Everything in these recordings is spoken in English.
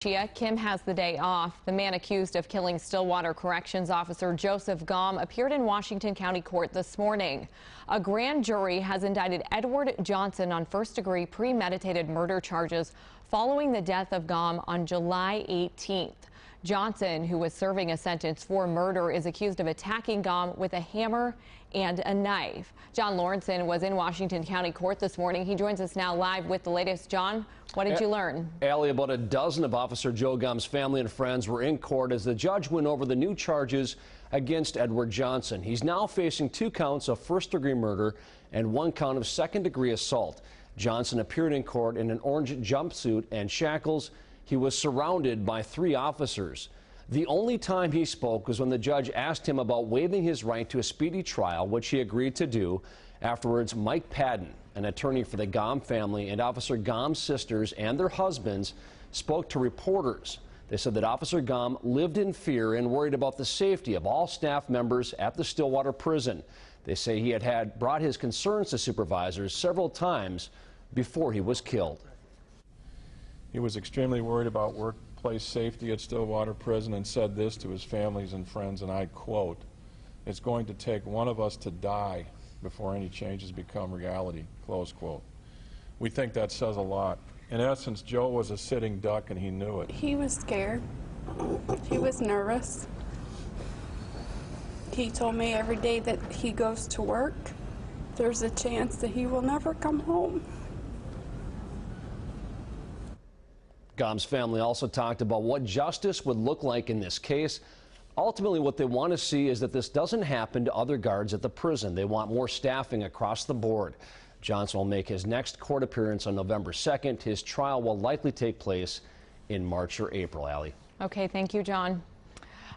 Kim has the day off. The man accused of killing Stillwater Corrections Officer Joseph Gaume appeared in Washington County Court this morning. A grand jury has indicted Edward Johnson on first-degree premeditated murder charges following the death of Gaume on July 18th. Johnson, who was serving a sentence for murder, is accused of attacking Gaume with a hammer and a knife. John Lawrenson was in Washington County Court this morning. He joins us now live with the latest. John, what did you learn? Allie, about a dozen of Officer Joe Gaume's family and friends were in court as the judge went over the new charges against Edward Johnson. He's now facing 2 counts of first-degree murder and 1 count of second-degree assault. Johnson appeared in court in an orange jumpsuit and shackles. He was surrounded by 3 officers. The only time he spoke was when the judge asked him about waiving his right to a speedy trial, which he agreed to do. Afterwards, Mike Padden, an attorney for the Gaume family, and Officer Gaume's sisters and their husbands spoke to reporters. They said that Officer Gaume lived in fear and worried about the safety of all staff members at the Stillwater prison. They say he had brought his concerns to supervisors several times before he was killed. He was extremely worried about workplace safety at Stillwater Prison and said this to his families and friends, and I quote, "It's going to take one of us to die before any changes become reality," close quote. We think that says a lot. In essence, Joe was a sitting duck and he knew it. He was scared. He was nervous. He told me every day that he goes to work, there's a chance that he will never come home. Gaume's family also talked about what justice would look like in this case. Ultimately, what they want to see is that this doesn't happen to other guards at the prison. They want more staffing across the board. Johnson will make his next court appearance on November 2nd. His trial will likely take place in March or April. Allie. Okay, thank you, John.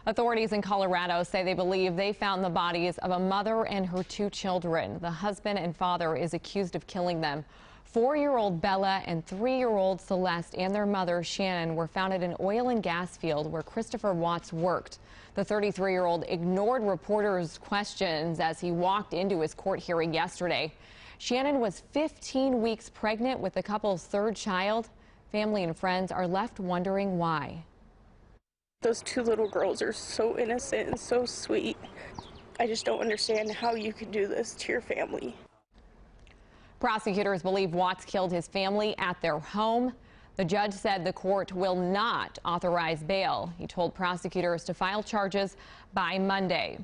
Authorities in Colorado say they believe they found the bodies of a mother and her 2 children. The husband and father is accused of killing them. 4-year-old Bella and 3-year-old Celeste and their mother Shannon were found at an oil and gas field where Christopher Watts worked. The 33-year-old ignored reporters' questions as he walked into his court hearing yesterday. Shannon was 15 weeks pregnant with the couple's 3rd child. Family and friends are left wondering why. Those 2 little girls are so innocent and so sweet. I just don't understand how you could do this to your family. Prosecutors believe Watts killed his family at their home. The judge said the court will not authorize bail. He told prosecutors to file charges by Monday.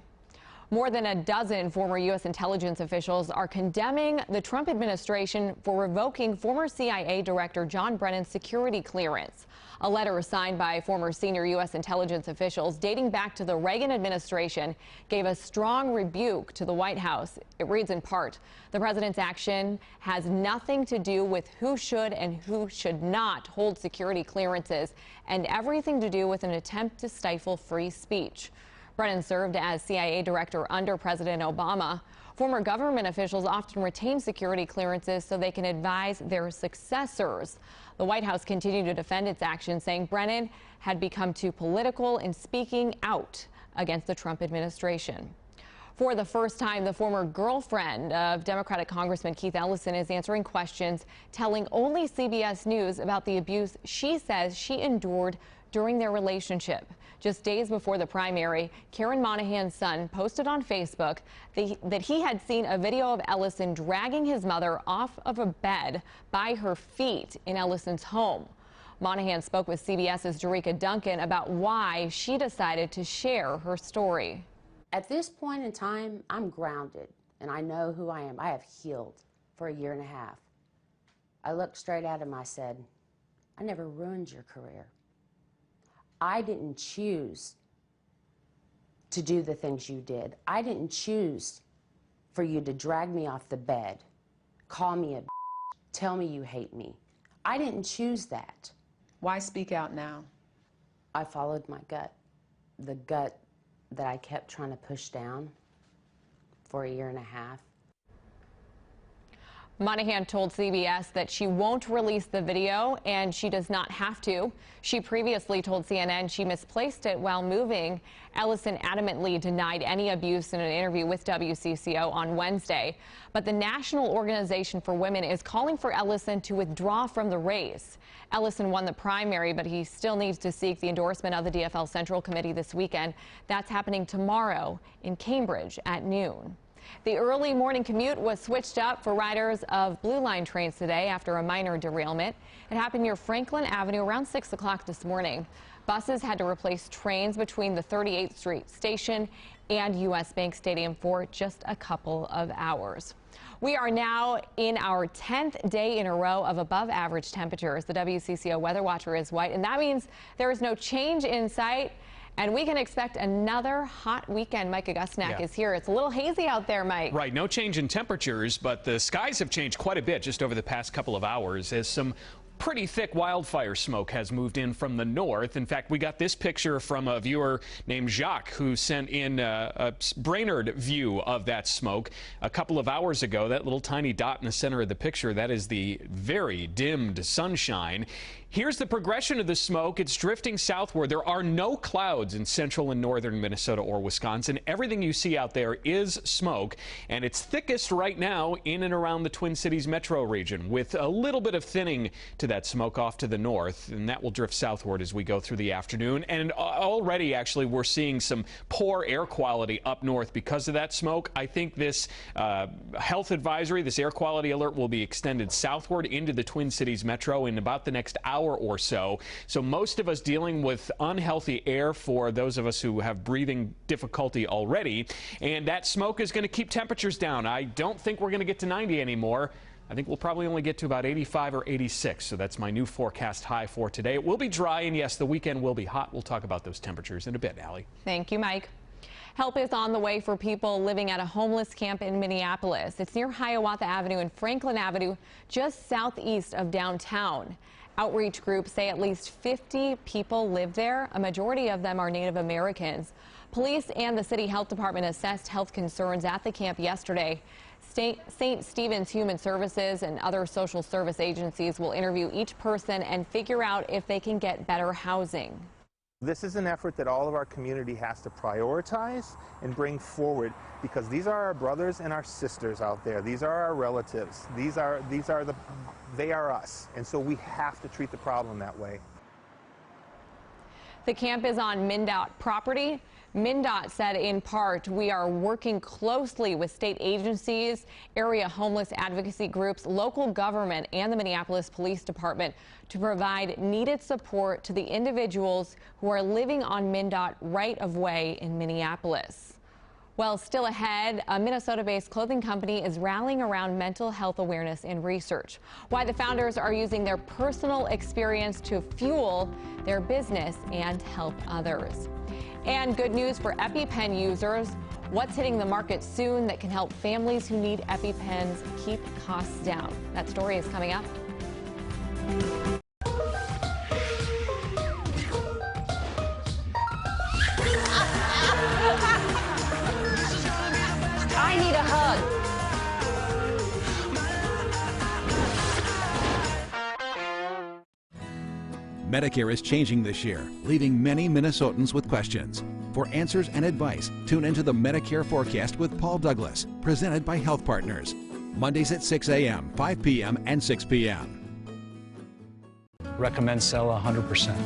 More than a dozen former U.S. intelligence officials are condemning the Trump administration for revoking former CIA Director John Brennan's security clearance. A letter signed by former senior U.S. intelligence officials dating back to the Reagan administration gave a strong rebuke to the White House. It reads in part, "The president's action has nothing to do with who should and who should not hold security clearances and everything to do with an attempt to stifle free speech." Brennan served as CIA director under President Obama. Former government officials often retain security clearances so they can advise their successors. The White House continued to defend its action, saying Brennan had become too political in speaking out against the Trump administration. For the first time, the former girlfriend of Democratic Congressman Keith Ellison is answering questions, telling only CBS News about the abuse she says she endured during their relationship. Just days before the primary, Karen Monahan's son posted on Facebook that he had seen a video of Ellison dragging his mother off of a bed by her feet in Ellison's home. Monahan spoke with CBS's Jerika Duncan about why she decided to share her story. At this point in time, I'm grounded and I know who I am. I have healed for a year and a half. I looked straight at him. I said, "I never ruined your career. I didn't choose to do the things you did. I didn't choose for you to drag me off the bed, call me a tell me you hate me. I didn't choose that." Why speak out now? I followed my gut, the gut that I kept trying to push down for a year and a half. Monahan told CBS that she won't release the video, and she does not have to. She previously told CNN she misplaced it while moving. Ellison adamantly denied any abuse in an interview with WCCO on Wednesday. But the National Organization for Women is calling for Ellison to withdraw from the race. Ellison won the primary, but he still needs to seek the endorsement of the DFL Central Committee this weekend. That's happening tomorrow in Cambridge at noon. The early morning commute was switched up for riders of Blue Line trains today after a minor derailment. It happened near Franklin Avenue around 6 o'clock this morning. Buses had to replace trains between the 38th Street station and U.S. Bank Stadium for just a couple of hours. We are now in our 10th day in a row of above average temperatures. The WCCO weather watcher is white, and that means there is no change in sight. And we can expect another hot weekend. Mike Augustnak is here. It's a little hazy out there, Mike. Right, no change in temperatures, but the skies have changed quite a bit just over the past couple of hours as some pretty thick wildfire smoke has moved in from the north. In fact, we got this picture from a viewer named Jacques who sent in a Brainerd view of that smoke a couple of hours ago. That little tiny dot in the center of the picture, that is the very dimmed sunshine. Here's the progression of the smoke. It's drifting southward. There are no clouds in central and northern Minnesota or Wisconsin. Everything you see out there is smoke, and it's thickest right now in and around the Twin Cities metro region, with a little bit of thinning to that smoke off to the north, and that will drift southward as we go through the afternoon. And already, actually, we're seeing some poor air quality up north because of that smoke. I think this health advisory, this air quality alert, will be extended southward into the Twin Cities metro in about the next hour or so. So most of us dealing with unhealthy air for those of us who have breathing difficulty already. And that smoke is going to keep temperatures down. I don't think we're going to get to 90 anymore. I think we'll probably only get to about 85 or 86. So that's my new forecast high for today. It will be dry, and yes, the weekend will be hot. We'll talk about those temperatures in a bit, Allie. Thank you, Mike. Help is on the way for people living at a homeless camp in Minneapolis. It's near Hiawatha Avenue and Franklin Avenue, just southeast of downtown. Outreach groups say at least 50 people live there. A majority of them are Native Americans. Police and the city health department assessed health concerns at the camp yesterday. St. Stephen's Human Services and other social service agencies will interview each person and figure out if they can get better housing. This is an effort that all of our community has to prioritize and bring forward, because these are our brothers and our sisters out there. These are our relatives. They are us. And so we have to treat the problem that way. The camp is on MnDOT property. MnDOT said in part, we are working closely with state agencies, area homeless advocacy groups, local government, and the Minneapolis Police Department to provide needed support to the individuals who are living on MnDOT right-of-way in Minneapolis. Well, still ahead, a Minnesota-based clothing company is rallying around mental health awareness and research. Why the founders are using their personal experience to fuel their business and help others. And good news for EpiPen users. What's hitting the market soon that can help families who need EpiPens keep costs down? That story is coming up. I need a hug. Medicare is changing this year, leaving many Minnesotans with questions. For answers and advice, tune into the Medicare Forecast with Paul Douglas, presented by Health Partners. Mondays at 6 a.m., 5 p.m., and 6 p.m. Recommend Stella 100%.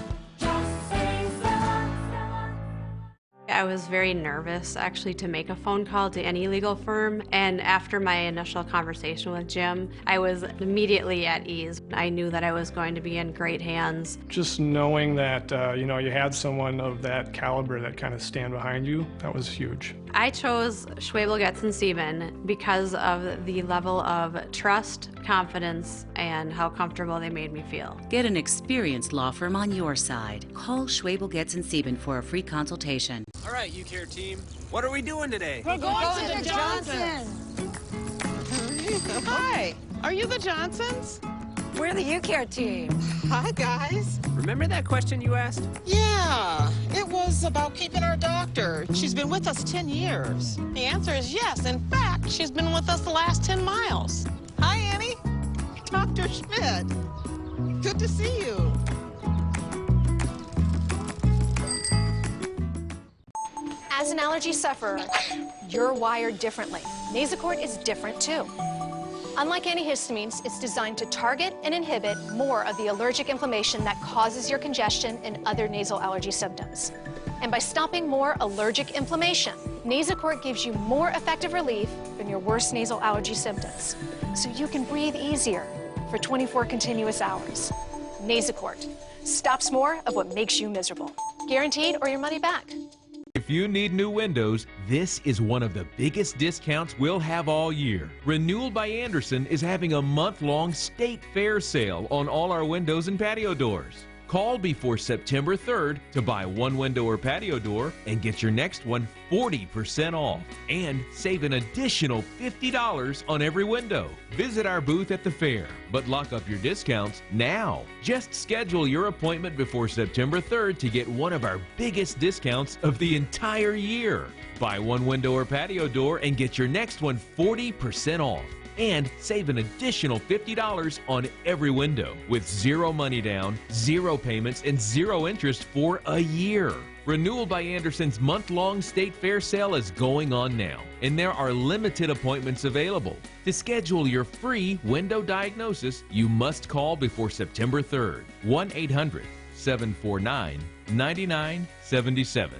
I was very nervous actually to make a phone call to any legal firm, and after my initial conversation with Jim, I was immediately at ease. I knew that I was going to be in great hands. Just knowing that you had someone of that caliber that kind of stand behind you, that was huge. I chose Schwebel, Getz & Sieben because of the level of trust, confidence, and how comfortable they made me feel. Get an experienced law firm on your side. Call Schwebel, Getz & Sieben for a free consultation. All right, UCare team, what are we doing today? We're going to Johnson. Hi, are you the Johnsons? We're the UCare team. Hi, guys. Remember that question you asked? Yeah, it was about keeping our doctor. She's been with us 10 years. The answer is yes. In fact, she's been with us the last 10 miles. Hi, Annie. Dr. Schmidt. Good to see you. As an allergy sufferer, you're wired differently. Nasacort is different too. Unlike antihistamines, it's designed to target and inhibit more of the allergic inflammation that causes your congestion and other nasal allergy symptoms. And by stopping more allergic inflammation, Nasacort gives you more effective relief from your worst nasal allergy symptoms, so you can breathe easier for 24 continuous hours. Nasacort stops more of what makes you miserable. Guaranteed or your money back. If you need new windows, this is one of the biggest discounts we'll have all year. Renewal by Andersen is having a month-long state fair sale on all our windows and patio doors. Call before September 3rd to buy one window or patio door and get your next one 40% off and save an additional $50 on every window. Visit our booth at the fair, but lock up your discounts now. Just schedule your appointment before September 3rd to get one of our biggest discounts of the entire year. Buy one window or patio door and get your next one 40% off. And save an additional $50 on every window with zero money down, zero payments, and zero interest for a year. Renewal by Andersen's month-long state fair sale is going on now, and there are limited appointments available. To schedule your free window diagnosis, you must call before September 3rd. 1-800-749-9977.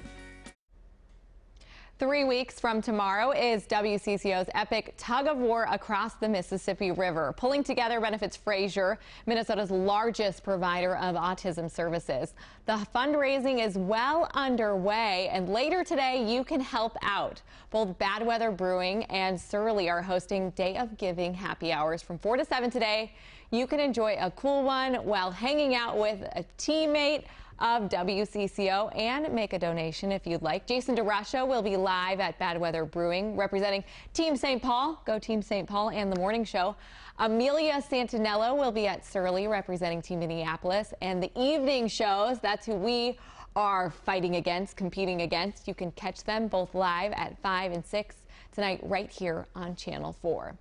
3 weeks from tomorrow is WCCO's epic tug-of-war across the Mississippi River. Pulling Together benefits Fraser, Minnesota's largest provider of autism services. The fundraising is well underway, and later today you can help out. Both Bad Weather Brewing and Surly are hosting Day of Giving happy hours from 4 to 7 today. You can enjoy a cool one while hanging out with a teammate of WCCO and make a donation if you'd like. Jason DeRusha will be live at Bad Weather Brewing representing Team St. Paul, go Team St. Paul, and the morning show. Amelia Santinello will be at Surly representing Team Minneapolis, and the evening shows, that's who we are fighting against, competing against. You can catch them both live at 5 and 6 tonight right here on Channel 4.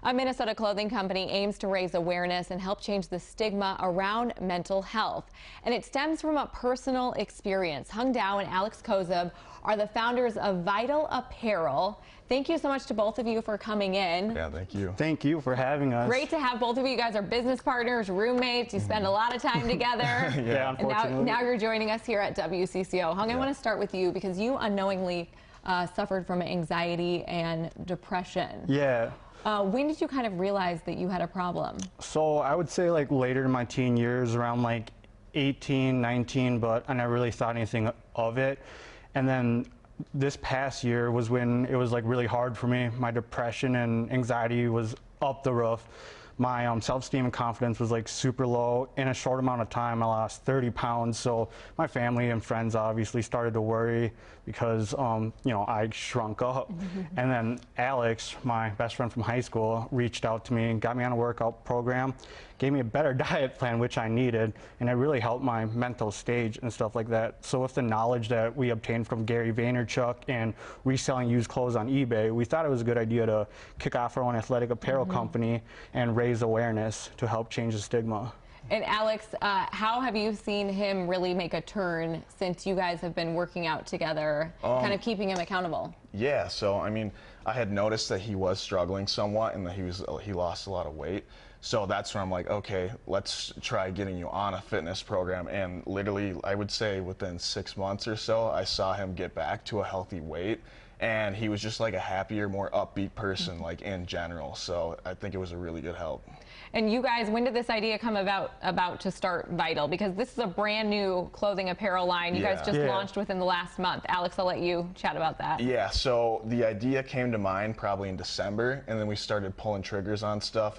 A Minnesota clothing company aims to raise awareness and help change the stigma around mental health. And it stems from a personal experience. Hung Dao and Alex Kozub are the founders of Vital Apparel. Thank you so much to both of you for coming in. Yeah, thank you. Thank you for having us. Great to have both of you. You guys are business partners, roommates. You spend a lot of time together. Yeah, unfortunately. And now you're joining us here at WCCO. Hung, I want to start with you because you unknowingly suffered from anxiety and depression. Yeah. When did you kind of realize that you had a problem? So I would say like later in my teen years, around like 18, 19, but I never really thought anything of it. And then this past year was when it was like really hard for me. My depression and anxiety was up the roof. My self-esteem and confidence was like super low. In a short amount of time, I lost 30 pounds. So my family and friends obviously started to worry because, you know, I shrunk up. And then Alex, my best friend from high school, reached out to me and got me on a workout program, gave me a better diet plan, which I needed, and it really helped my mental stage and stuff like that. So with the knowledge that we obtained from Gary Vaynerchuk and reselling used clothes on eBay, we thought it was a good idea to kick off our own athletic apparel company and raise awareness to help change the stigma. And Alex, how have you seen him really make a turn since you guys have been working out together, kind of keeping him accountable? Yeah, so I mean, I had noticed that he was struggling somewhat and that he lost a lot of weight. So that's when I'm like, okay, let's try getting you on a fitness program. And literally, I would say within 6 months or so, I saw him get back to a healthy weight. And he was just like a happier, more upbeat person, like in general. So I think it was a really good help. And you guys, when did this idea come about to start Vital? Because this is a brand new clothing apparel line you guys just launched within the last month. Alex, I'll let you chat about that. Yeah, so the idea came to mind probably in December, and then we started pulling triggers on stuff,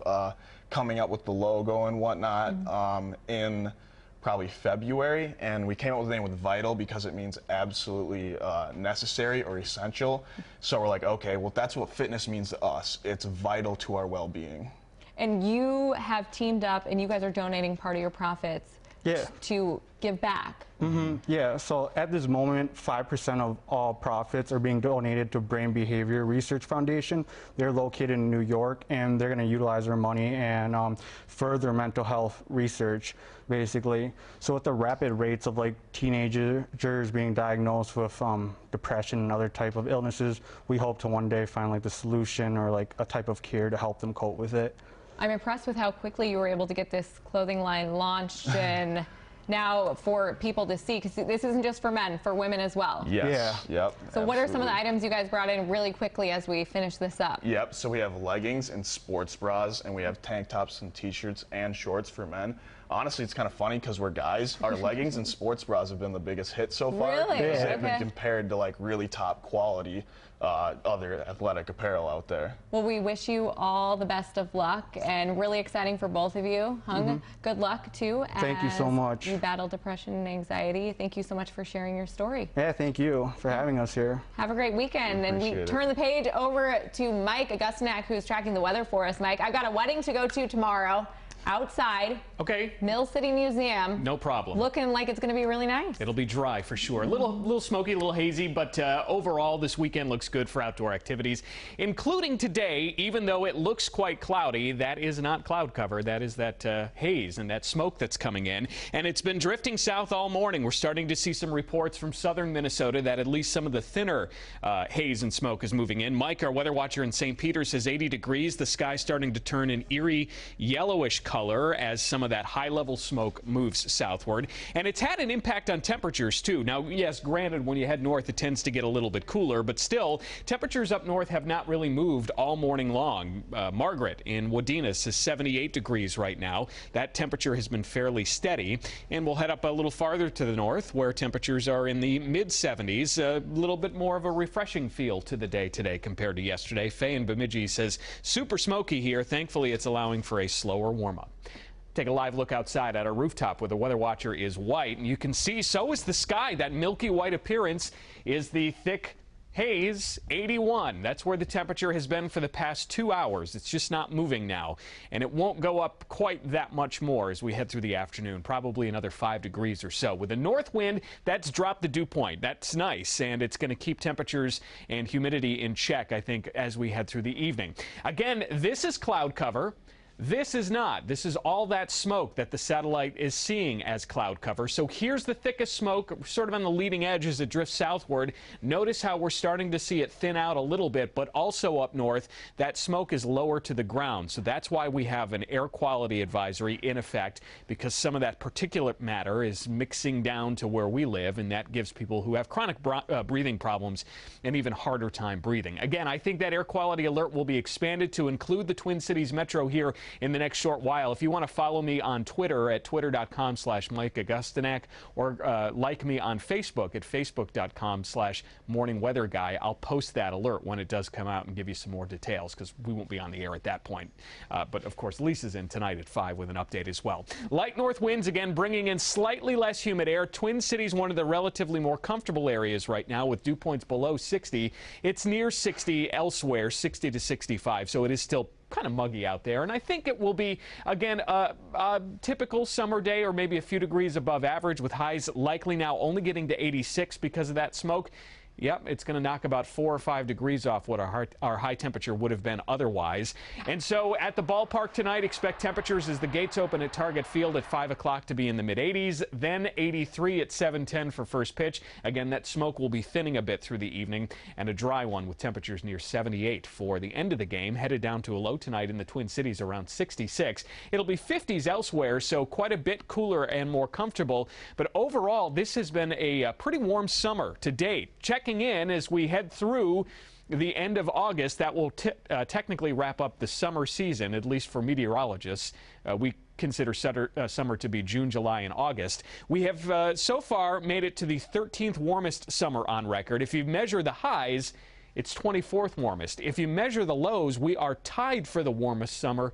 coming up with the logo and whatnot in probably February, and we came up with the name with Vital because it means absolutely necessary or essential. So we're like, okay, well, that's what fitness means to us. It's vital to our well-being. And you have teamed up, and you guys are donating part of your profits to give back. Yeah, so at this moment, 5% of all profits are being donated to Brain Behavior Research Foundation. They're located in New York, and they're going to utilize their money and further mental health research, basically. So with the rapid rates of like teenagers being diagnosed with depression and other type of illnesses, we hope to one day find like the solution or like a type of cure to help them cope with it. I'm impressed with how quickly you were able to get this clothing line launched and now for people to see, because this isn't just for men, for women as well. Yes. So Yep. Absolutely. what are some of the items you guys brought in really quickly as we finish this up? Yep. So we have leggings and sports bras, and we have tank tops and t-shirts and shorts for men. Honestly, it's kind of funny because we're guys. Our leggings and sports bras have been the biggest hit so far. Really? Because they've been compared to like really top quality other athletic apparel out there. Well, we wish you all the best of luck, and really exciting for both of you. Hung, good luck too. Thank you so much. You battle depression and anxiety. Thank you so much for sharing your story. Yeah, thank you for having us here. Have a great weekend. And we turn the page over to Mike Augustinak, who's tracking the weather for us. Mike, I've got a wedding to go to tomorrow. Outside. Okay. Mill City Museum. No problem. Looking like it's going to be really nice. It'll be dry for sure. A little smoky, a little hazy, but overall this weekend looks good for outdoor activities, including today. Even though it looks quite cloudy, that is not cloud cover. That is that haze and that smoke that's coming in. And it's been drifting south all morning. We're starting to see some reports from southern Minnesota that at least some of the thinner haze and smoke is moving in. Mike, our weather watcher in St. Peter, says 80 degrees. The sky starting to turn an eerie yellowish color as some of that high-level smoke moves southward. And it's had an impact on temperatures, too. Now, yes, granted, when you head north, it tends to get a little bit cooler, but still, temperatures up north have not really moved all morning long. Margaret in Wadinas is 78 degrees right now. That temperature has been fairly steady. And we'll head up a little farther to the north, where temperatures are in the mid-70s. A little bit more of a refreshing feel to the day today compared to yesterday. Faye in Bemidji says, super smoky here. Thankfully, it's allowing for a slower warm-up. Take a live look outside at our rooftop where the weather watcher is white, and you can see so is the sky. That milky white appearance is the thick haze. 81. That's where the temperature has been for the past 2 hours. It's just not moving now, and it won't go up quite that much more as we head through the afternoon, probably another 5 degrees or so. With a north wind, that's dropped the dew point. That's nice, and it's going to keep temperatures and humidity in check, I think, as we head through the evening. Again, this is cloud cover. This is not. This is all that smoke that the satellite is seeing as cloud cover. So here's the thickest smoke, sort of on the leading edge as it drifts southward. Notice how we're starting to see it thin out a little bit, but also up north, that smoke is lower to the ground. So that's why we have an air quality advisory in effect, because some of that particulate matter is mixing down to where we live, and that gives people who have chronic breathing problems an even harder time breathing. Again, I think that air quality alert will be expanded to include the Twin Cities metro here in the next short while. If you want to follow me on Twitter at twitter.com/Mike Augustinak, or like me on Facebook at facebook.com/morningweatherguy, I'll post that alert when it does come out and give you some more details, because we won't be on the air at that point. But of course, Lisa's in tonight at 5 with an update as well. Light north winds again bringing in slightly less humid air. Twin Cities, one of the relatively more comfortable areas right now with dew points below 60. It's near 60 elsewhere, 60 to 65, so it is still kind of muggy out there, and I think it will be, again, a typical summer day, or maybe a few degrees above average, with highs likely now only getting to 86 because of that smoke. Yep, it's going to knock about 4 or 5 degrees off what our high temperature would have been otherwise. And so at the ballpark tonight, expect temperatures as the gates open at Target Field at 5 o'clock to be in the mid-80s, then 83 at 7:10 for first pitch. Again, that smoke will be thinning a bit through the evening, and a dry one with temperatures near 78 for the end of the game, headed down to a low tonight in the Twin Cities around 66. It'll be 50s elsewhere, so quite a bit cooler and more comfortable. But overall, this has been a pretty warm summer to date. Checking in as we head through the end of August, that will technically wrap up the summer season, at least for meteorologists. We consider summer to be June, July, and August. We have so far made it to the 13th warmest summer on record. If you measure the highs, it's 24th warmest. If you measure the lows, we are tied for the warmest summer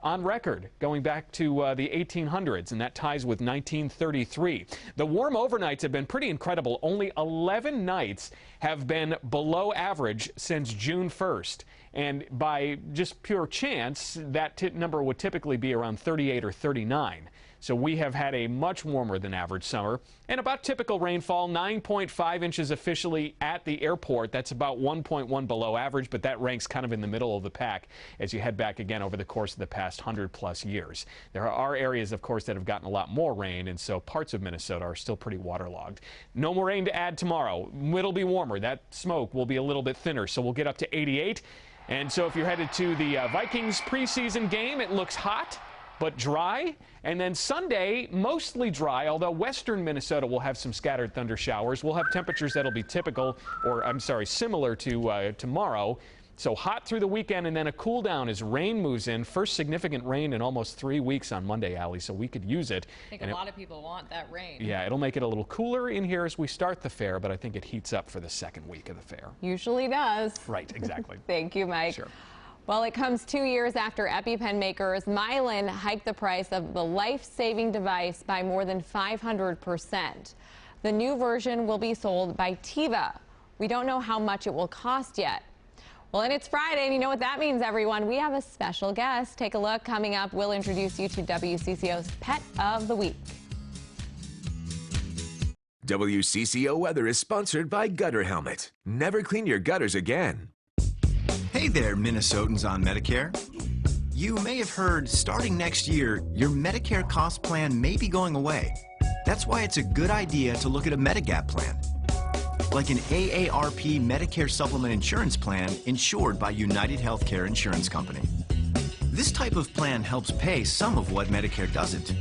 on record, going back to the 1800s, and that ties with 1933. The warm overnights have been pretty incredible. Only 11 nights have been below average since June 1st. And by just pure chance, that number would typically be around 38 or 39. So we have had a much warmer than average summer and about typical rainfall, 9.5 inches officially at the airport. That's about 1.1 below average, but that ranks kind of in the middle of the pack as you head back again over the course of the past 100+ years. There are areas, of course, that have gotten a lot more rain, and so parts of Minnesota are still pretty waterlogged. No more rain to add tomorrow. It'll be warmer. That smoke will be a little bit thinner, so we'll get up to 88. And so if you're headed to the Vikings preseason game, it looks hot but dry. And then Sunday, mostly dry, although western Minnesota will have some scattered thunder showers. We'll have temperatures that'll be typical, or I'm sorry, similar to tomorrow. So hot through the weekend, and then a cool down as rain moves in. First significant rain in almost 3 weeks on Monday, Allie, so we could use it. I think a lot of people want that rain. Yeah, it'll make it a little cooler in here as we start the fair, but I think it heats up for the second week of the fair. Usually does. Right, exactly. Thank you, Mike. Sure. Well, it comes 2 years after EpiPen makers Mylan hiked the price of the life-saving device by more than 500%. The new version will be sold by Teva. We don't know how much it will cost yet. Well, and it's Friday, and you know what that means, everyone. We have a special guest. Take a look. Coming up, we'll introduce you to WCCO's Pet of the Week. WCCO weather is sponsored by Gutter Helmet. Never clean your gutters again. Hey there, Minnesotans on Medicare. You may have heard starting next year, your Medicare cost plan may be going away. That's why it's a good idea to look at a Medigap plan, like an AARP Medicare Supplement Insurance Plan insured by United Healthcare Insurance Company. This type of plan helps pay some of what Medicare doesn't.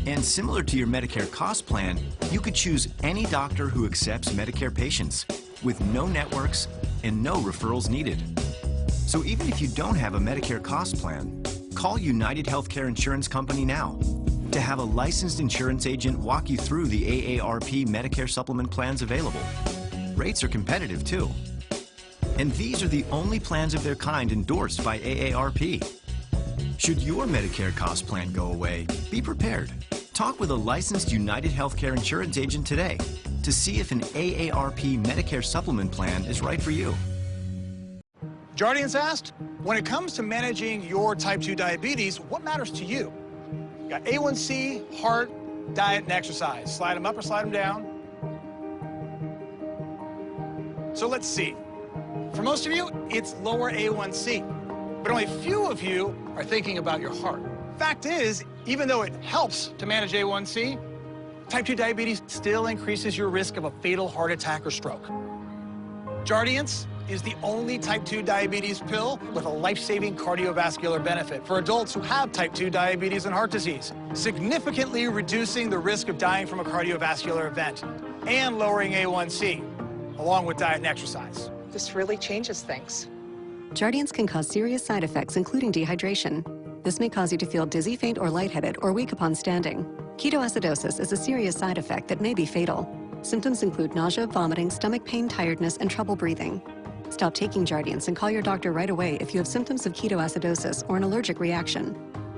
And similar to your Medicare cost plan, you could choose any doctor who accepts Medicare patients with no networks and no referrals needed. So even if you don't have a Medicare cost plan, call United Healthcare Insurance Company now to have a licensed insurance agent walk you through the AARP Medicare supplement plans available. Rates are competitive too. And these are the only plans of their kind endorsed by AARP. Should your Medicare cost plan go away, be prepared. Talk with a licensed United Healthcare Insurance agent today to see if an AARP Medicare supplement plan is right for you. Jardiance asked, when it comes to managing your type 2 diabetes, what matters to you? You got A1C, heart, diet, and exercise. Slide them up or slide them down. So let's see. For most of you, it's lower A1C, but only a few of you are thinking about your heart. Fact is, even though it helps to manage A1C, type 2 diabetes still increases your risk of a fatal heart attack or stroke. Jardiance is the only type 2 diabetes pill with a life-saving cardiovascular benefit for adults who have type 2 diabetes and heart disease, significantly reducing the risk of dying from a cardiovascular event and lowering A1C, along with diet and exercise. This really changes things. Jardiance can cause serious side effects, including dehydration. This may cause you to feel dizzy, faint, or lightheaded, or weak upon standing. Ketoacidosis is a serious side effect that may be fatal. Symptoms include nausea, vomiting, stomach pain, tiredness, and trouble breathing. Stop taking Jardiance and call your doctor right away if you have symptoms of ketoacidosis or an allergic reaction.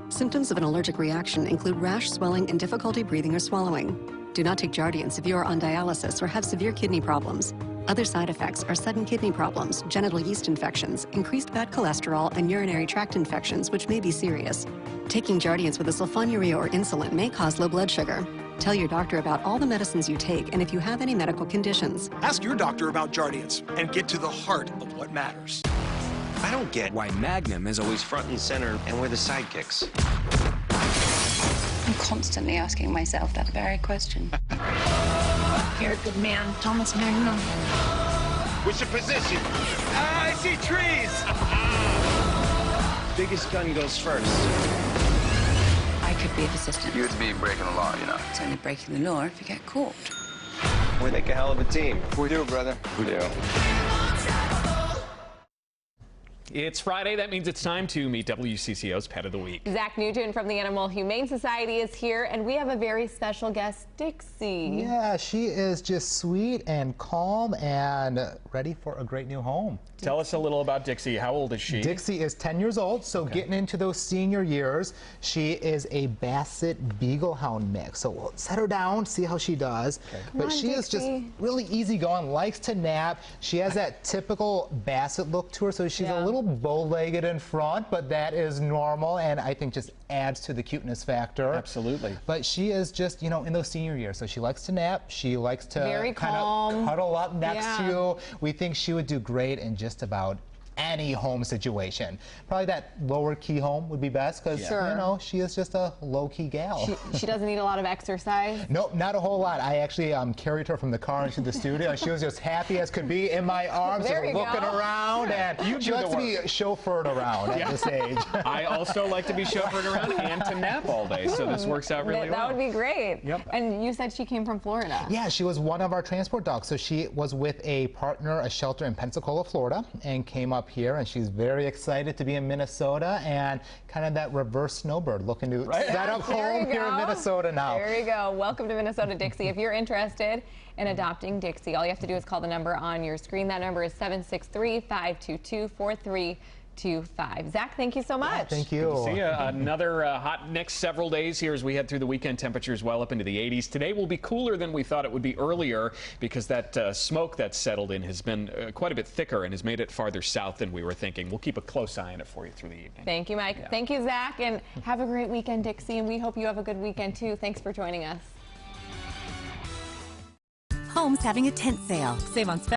Symptoms of an allergic reaction include rash, swelling, and difficulty breathing or swallowing. Do not take Jardiance if you are on dialysis or have severe kidney problems. Other side effects are sudden kidney problems, genital yeast infections, increased bad cholesterol, and urinary tract infections, which may be serious. Taking Jardiance with a sulfonylurea or insulin may cause low blood sugar. Tell your doctor about all the medicines you take and if you have any medical conditions. Ask your doctor about Jardiance and get to the heart of what matters. I don't get why Magnum is always front and center and we're the sidekicks. I'm constantly asking myself that very question. You're a good man, Thomas Magnum. What's your position? I see trees! Biggest gun goes first. I could be a assistant. You'd be breaking the law, you know. It's only breaking the law if you get caught. We make a hell of a team. We do, brother. We do. It's Friday. That means it's time to meet WCCO's Pet of the Week. Zach Newton from the Animal Humane Society is here, and we have a very special guest, Dixie. Yeah, she is just sweet and calm and ready for a great new home. Tell us a little about Dixie. How old is she? Dixie is 10 years old, so getting into those senior years. She is a Basset Beagle Hound mix. So we'll set her down, see how she does. Okay. But she is just really easygoing, likes to nap. She has that typical Basset look to her, so she's a little little bow-legged in front, but that is normal, and I think just adds to the cuteness factor. Absolutely. But she is just, you know, in those senior years, so she likes to nap. She likes to kind of cuddle up next to you. We think she would do great in just about any home situation. Probably that lower key home would be best because, you know, she is just a low-key gal. She doesn't need a lot of exercise? Nope, not a whole lot. I actually carried her from the car into the studio, and she was just happy as could be in my arms, looking around, and she likes to be chauffeured around at this age. I also like to be chauffeured around and to nap all day, so this works out really well. That would be great. Yep. And you said she came from Florida. Yeah, she was one of our transport dogs. So she was with a partner, a shelter in Pensacola, Florida, and came up here, and she's very excited to be in Minnesota, and kind of that reverse snowbird looking to set up home here in Minnesota now. There you go. Welcome to Minnesota, Dixie. If you're interested in adopting Dixie, all you have to do is call the number on your screen. That number is 763-522-4325. Zach, thank you so much. Yeah, thank you. Good to see you. Another hot next several days here as we head through the weekend. Temperatures well up into the 80s. Today will be cooler than we thought it would be earlier because that smoke that's settled in has been quite a bit thicker and has made it farther south than we were thinking. We'll keep a close eye on it for you through the evening. Thank you, Mike. Thank you, Zach, and have a great weekend, Dixie, and we hope you have a good weekend too. Thanks for joining us. Home's having a tent sale. Save on